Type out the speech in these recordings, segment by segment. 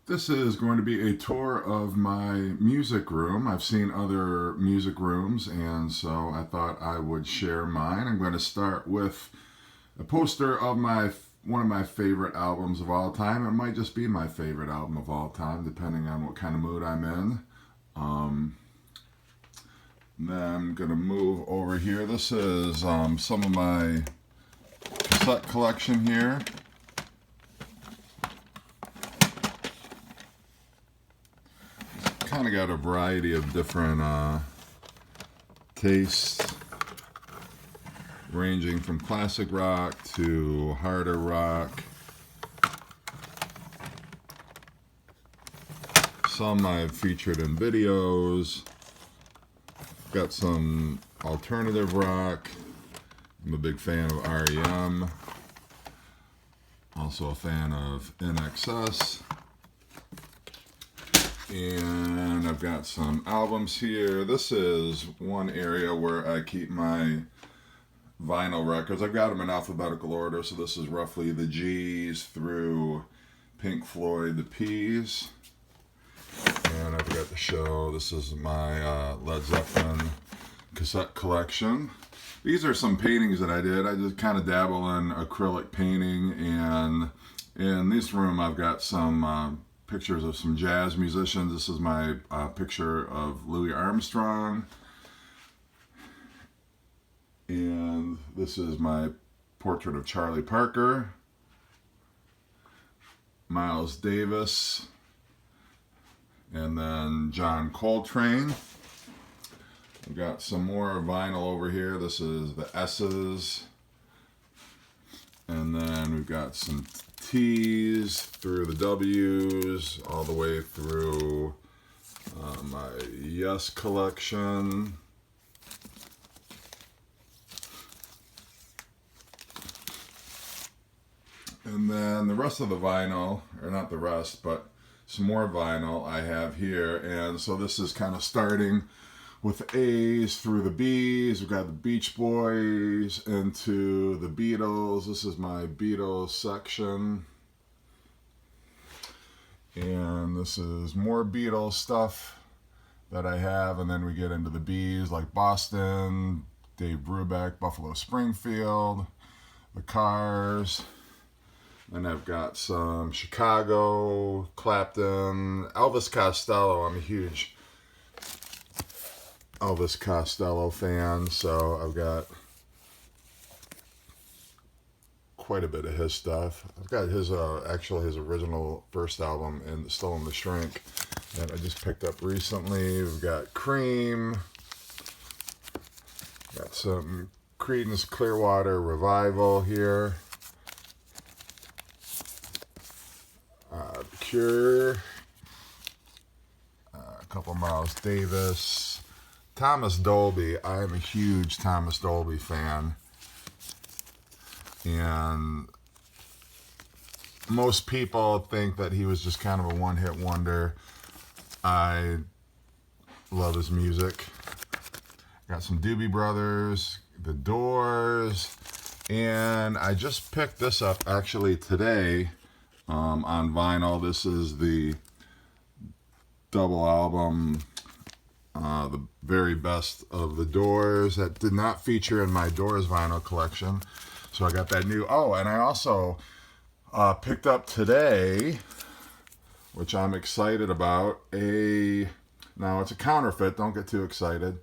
This is going to be a tour of my music room. I've seen other music rooms, and so I thought I would share mine. I'm going to start with a poster of one of my favorite albums of all time. It might just be my favorite album of all time, depending on what kind of mood I'm in. Then I'm going to move over here. This is some of my cassette collection here. Kind of got a variety of different tastes, ranging from classic rock to harder rock. Some I've featured in videos. Got some alternative rock. I'm a big fan of REM. Also a fan of NXS. And I've got some albums here. This is one area where I keep my vinyl records. I've got them in alphabetical order, so this is roughly the G's through Pink Floyd, the P's. And I forgot to show, this is my Led Zeppelin cassette collection. These are some paintings that I did. I just kind of dabble in acrylic painting, and in this room I've got some pictures of some jazz musicians. This is my picture of Louis Armstrong. And this is my portrait of Charlie Parker, Miles Davis, and then John Coltrane. I've got some more vinyl over here. This is the S's. And then we've got some T's through the W's, all the way through my Yes collection. And then the rest of the vinyl, or not the rest, but some more vinyl I have here. And so this is kind of starting with the A's through the B's. We've got the Beach Boys into the Beatles. This is my Beatles section. And this is more Beatles stuff that I have. And then we get into the B's, like Boston, Dave Brubeck, Buffalo Springfield, the Cars. And I've got some Chicago, Clapton, Elvis Costello. I'm a huge Elvis Costello fan, so I've got quite a bit of his stuff. I've got his actually his original first album and Still in the Shrink that I just picked up recently. We've got Cream, got some Creedence Clearwater Revival here. Cure, a couple Miles Davis, Thomas Dolby. I am a huge Thomas Dolby fan, and most people think that he was just kind of a one-hit wonder. I love his music. Got some Doobie Brothers, The Doors, and I just picked this up actually today. On vinyl. This is the double album, the very best of the Doors, that did not feature in my Doors vinyl collection. So I got that new. Oh, and I also picked up today, which I'm excited about, now it's a counterfeit, don't get too excited,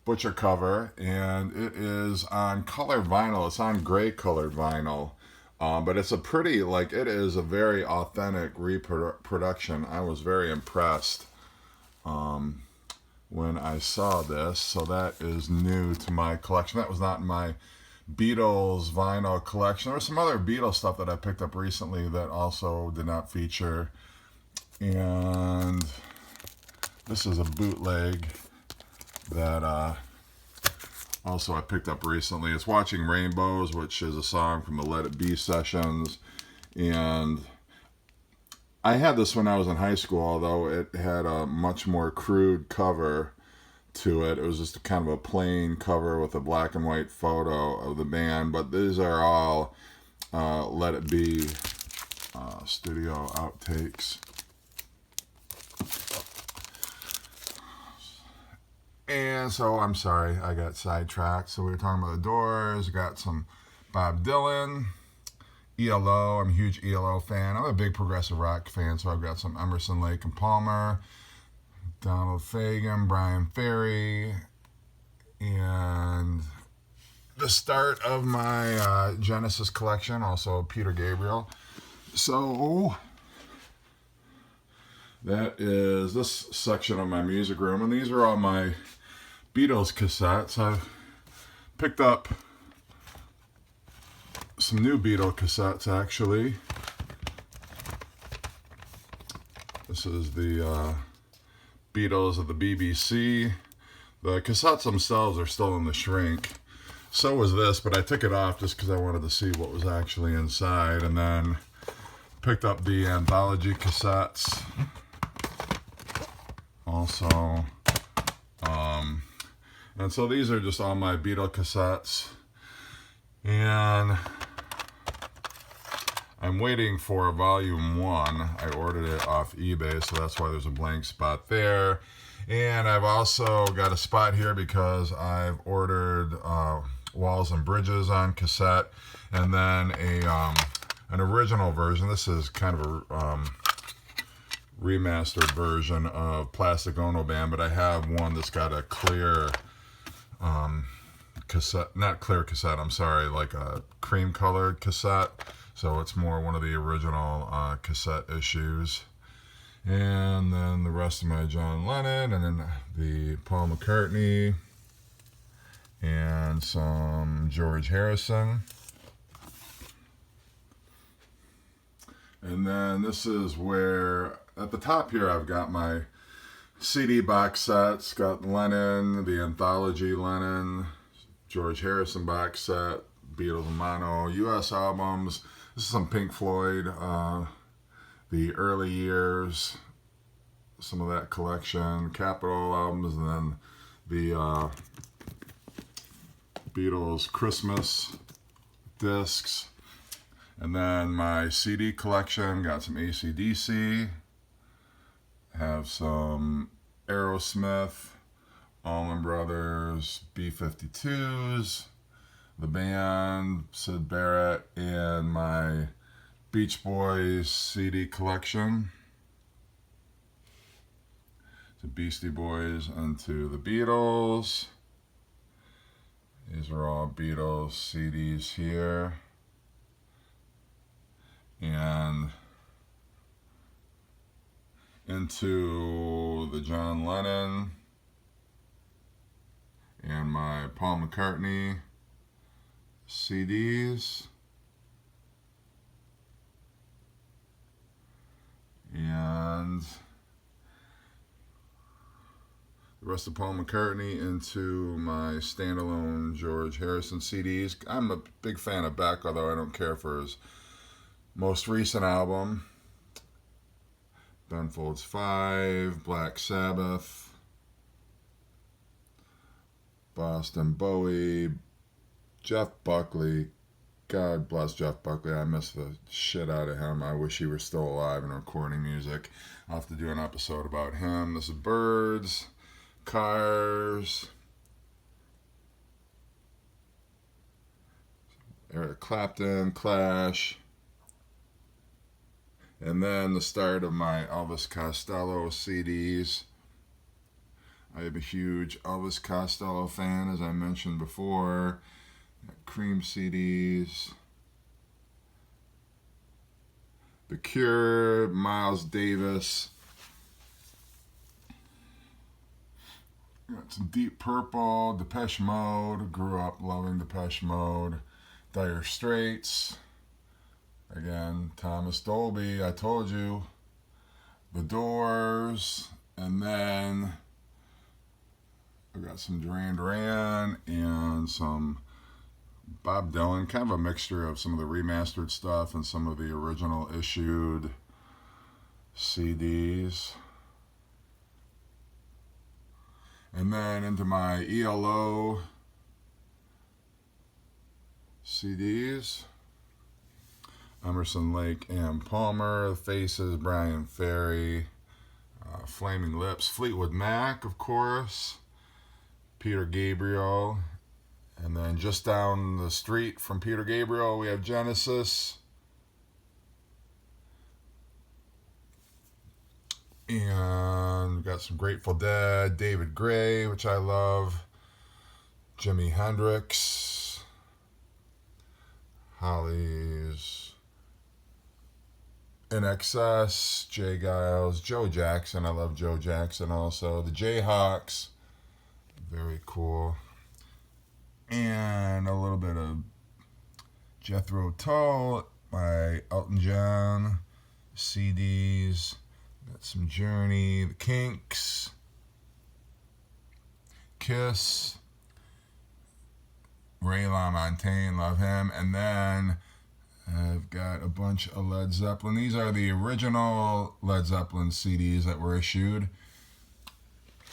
Butcher cover, and it is on color vinyl. It's on gray colored vinyl. But it's it is a very authentic reproduction. I was very impressed when I saw this. So that is new to my collection. That was not in my Beatles vinyl collection. There was some other Beatles stuff that I picked up recently that also did not feature. And this is a bootleg that also I picked up recently. It's Watching Rainbows, which is a song from the Let It Be sessions. And I had this when I was in high school, although it had a much more crude cover to it. It was just kind of a plain cover with a black and white photo of the band. But these are all Let It Be studio outtakes. And so I'm sorry, I got sidetracked. So we were talking about the Doors, got some Bob Dylan, ELO. I'm a huge ELO fan. I'm a big progressive rock fan, so I've got some Emerson, Lake and Palmer, Donald Fagen, Brian Ferry, and the start of my Genesis collection, also Peter Gabriel. So that is this section of my music room, and these are all my Beatles cassettes. I've picked up some new Beatles cassettes, actually. This is the Beatles of the BBC. The cassettes themselves are still in the shrink. So was this, but I took it off just because I wanted to see what was actually inside. And then picked up the anthology cassettes. Also, and so these are just all my Beatles cassettes. And I'm waiting for volume 1. I ordered it off eBay, so that's why there's a blank spot there. And I've also got a spot here because I've ordered Walls and Bridges on cassette, and then an original version. This is kind of a remastered version of Plastic Ono Band, but I have one that's got a clear cassette, not clear cassette, I'm sorry, like a cream colored cassette. So it's more one of the original cassette issues. And then the rest of my John Lennon, and then the Paul McCartney, and some George Harrison. And then this is where, at the top here, I've got my CD box sets. Got Lennon, the anthology Lennon, George Harrison box set, Beatles and Mono, US albums. This is some Pink Floyd, the early years, some of that collection, Capitol albums, and then the Beatles Christmas discs. And then my CD collection, got some AC/DC, have some Aerosmith, Allman Brothers, B-52s, the band, Syd Barrett, and my Beach Boys CD collection. To Beastie Boys and to the Beatles. These are all Beatles CDs here. And into the John Lennon and my Paul McCartney CDs. And the rest of Paul McCartney into my standalone George Harrison CDs. I'm a big fan of Beck, although I don't care for his most recent album. Ben Folds 5, Black Sabbath, Boston Bowie, Jeff Buckley. God bless Jeff Buckley. I miss the shit out of him. I wish he were still alive and recording music. I'll have to do an episode about him. This is Birds, Cars, Eric Clapton, Clash, and then the start of my Elvis Costello CDs. I am a huge Elvis Costello fan, as I mentioned before. Cream CDs, The Cure, Miles Davis. Got some Deep Purple, Depeche Mode. Grew up loving Depeche Mode. Dire Straits. Again, Thomas Dolby, I told you. The Doors. And then I got some Duran Duran and some Bob Dylan. Kind of a mixture of some of the remastered stuff and some of the original issued CDs. And then into my ELO CDs. Emerson, Lake and Palmer, Faces, Brian Ferry, Flaming Lips, Fleetwood Mac, of course, Peter Gabriel, and then just down the street from Peter Gabriel we have Genesis, and we've got some Grateful Dead, David Gray, which I love, Jimi Hendrix, Hollies, In Excess, Jay Giles, Joe Jackson. I love Joe Jackson also. The Jayhawks, very cool. And a little bit of Jethro Tull, my Elton John CDs. Got some Journey, The Kinks, Kiss, Ray LaMontagne, love him. And then I've got a bunch of Led Zeppelin. These are the original Led Zeppelin CDs that were issued.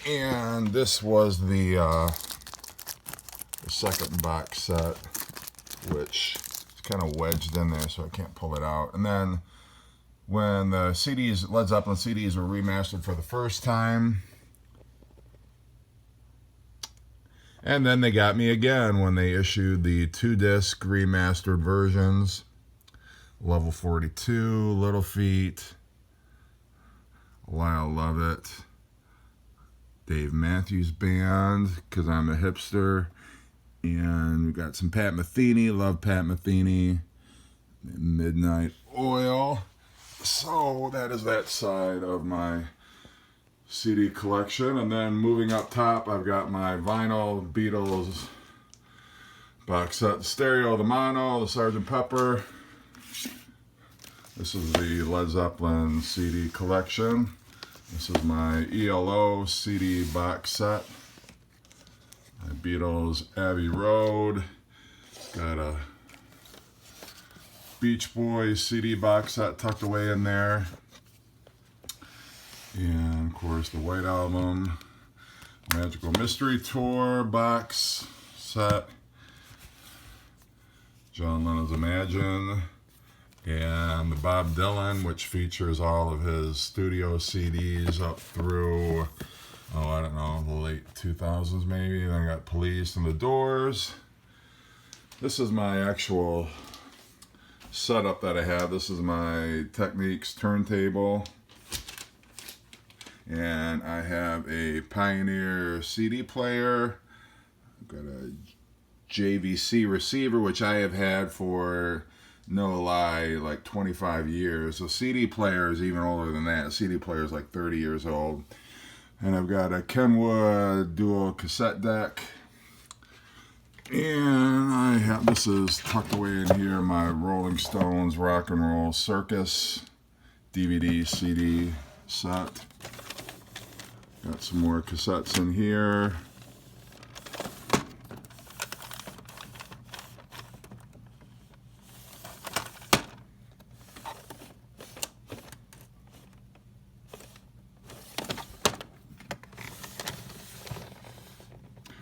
And this was the second box set, which is kind of wedged in there so I can't pull it out. And then when the CDs, Led Zeppelin CDs, were remastered for the first time, and then they got me again when they issued the 2-disc remastered versions. Level 42, Little Feat, Lyle Lovett, Dave Matthews Band, because I'm a hipster, and we got some Pat Metheny, love Pat Metheny, Midnight Oil. So that is that side of my CD collection. And then moving up top, I've got my vinyl Beatles box set, the stereo, the mono, the Sgt. Pepper. This is the Led Zeppelin CD collection. This is my ELO CD box set. My Beatles Abbey Road. Got a Beach Boys CD box set tucked away in there. And of course the White Album, Magical Mystery Tour box set, John Lennon's Imagine, and the Bob Dylan, which features all of his studio CDs up through, I don't know, the late 2000s maybe. Then I got Police and the Doors. This is my actual setup that I have. This is my Technics turntable, and I have a Pioneer CD player. I've got a JVC receiver, which I have had for, no lie, like 25 years. The CD player is even older than that. The CD player is like 30 years old. And I've got a Kenwood dual cassette deck. And I have, this is tucked away in here, my Rolling Stones Rock and Roll Circus DVD CD set. Got some more cassettes in here.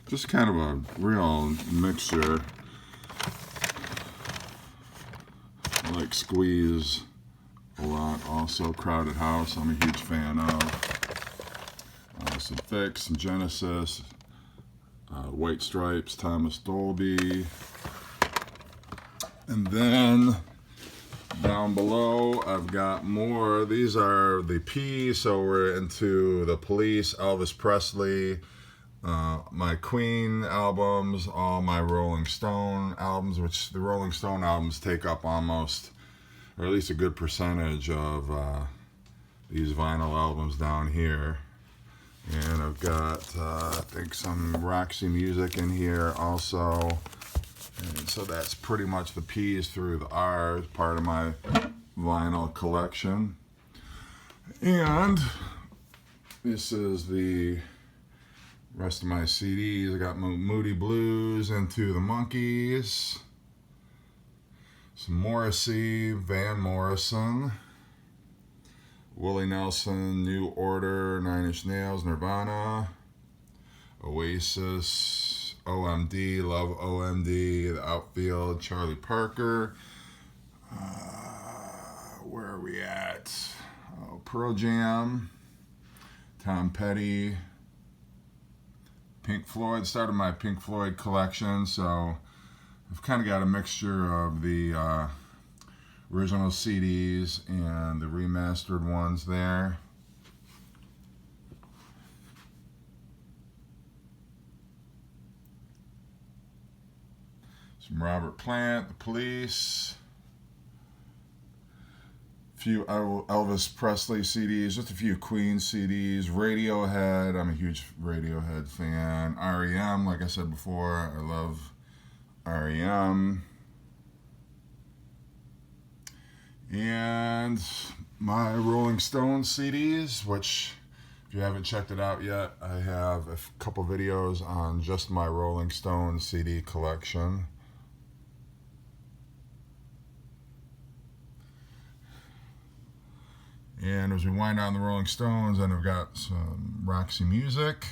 Just kind of a real mixture. I like Squeeze a lot also. Crowded House, I'm a huge fan of. Some Fix, some Genesis, White Stripes, Thomas Dolby. And then down below I've got more. These are the P, so we're into the Police, Elvis Presley, my Queen albums, all my Rolling Stone albums, which the Rolling Stone albums take up almost, or at least a good percentage of these vinyl albums down here. And I've got, I think, some Roxy Music in here also. And so that's pretty much the P's through the R's, part of my vinyl collection. And this is the rest of my CDs. I got Moody Blues, Into the Monkees, some Morrissey, Van Morrison, Willie Nelson, New Order, Nine Inch Nails, Nirvana, Oasis, OMD, love OMD, The Outfield, Charlie Parker. Where are we at? Pearl Jam. Tom Petty, Pink Floyd. Started my Pink Floyd collection, so I've kind of got a mixture of the original CDs and the remastered ones there. Some Robert Plant, The Police, a few Elvis Presley CDs, just a few Queen CDs, Radiohead. I'm a huge Radiohead fan. REM, like I said before, I love REM. And my Rolling Stones CDs, which if you haven't checked it out yet, I have a couple videos on just my Rolling Stones CD collection. And as we wind down the Rolling Stones, then I've got some Roxy Music.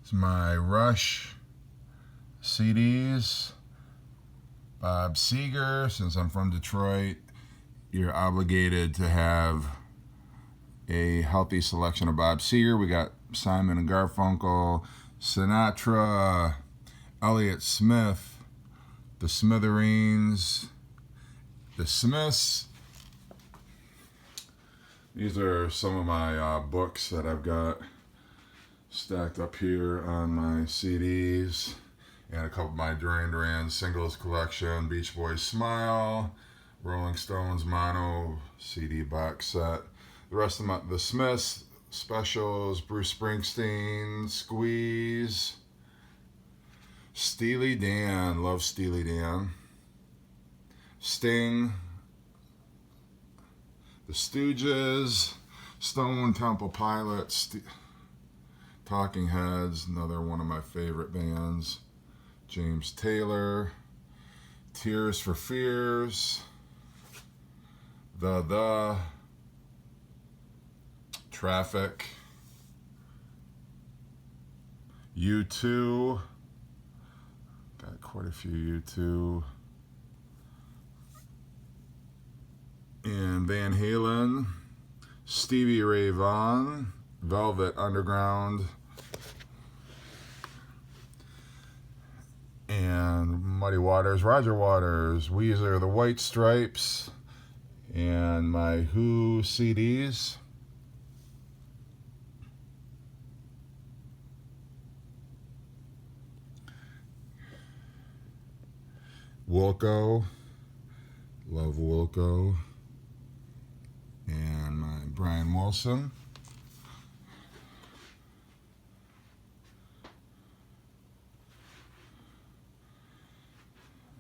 It's my Rush CDs. Bob Seger, since I'm from Detroit, you're obligated to have a healthy selection of Bob Seger. We got Simon and Garfunkel, Sinatra, Elliott Smith, the Smithereens, the Smiths. These are some of my books that I've got stacked up here on my CDs. And a couple of my Duran Duran singles collection, Beach Boys Smile, Rolling Stones Mono CD box set. The rest of the Smiths, Specials, Bruce Springsteen, Squeeze, Steely Dan, love Steely Dan, Sting, The Stooges, Stone Temple Pilots, Talking Heads, another one of my favorite bands, James Taylor, Tears for Fears, The, Traffic, U2, got quite a few U2, and Van Halen, Stevie Ray Vaughan, Velvet Underground, and Muddy Waters, Roger Waters, Weezer, The White Stripes, and my Who CDs. Wilco, love Wilco, and my Brian Wilson.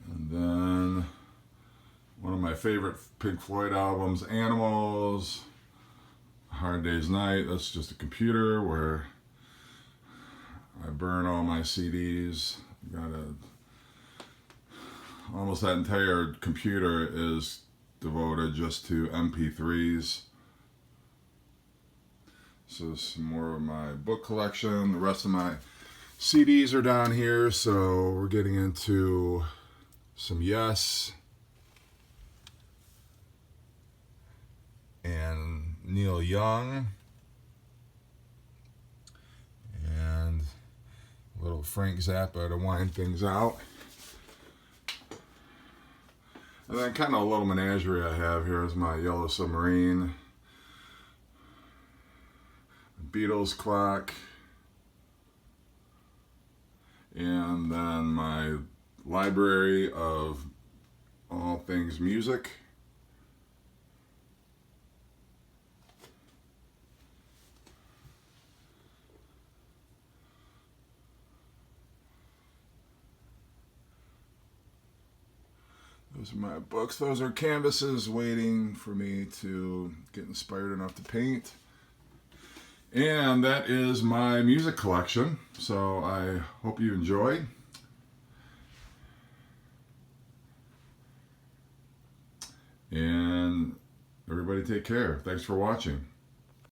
And then one of my favorite Pink Floyd albums, Animals, Hard Day's Night. That's just a computer where I burn all my CDs. Almost that entire computer is devoted just to MP3s. So some more of my book collection. The rest of my CDs are down here. So we're getting into some Yes and Neil Young and a little Frank Zappa to wind things out. And then kind of a little menagerie I have here is my Yellow Submarine, Beatles clock, and then my library of all things music. Those are my books. Those are canvases waiting for me to get inspired enough to paint. And that is my music collection. So I hope you enjoyed. And everybody take care. Thanks for watching.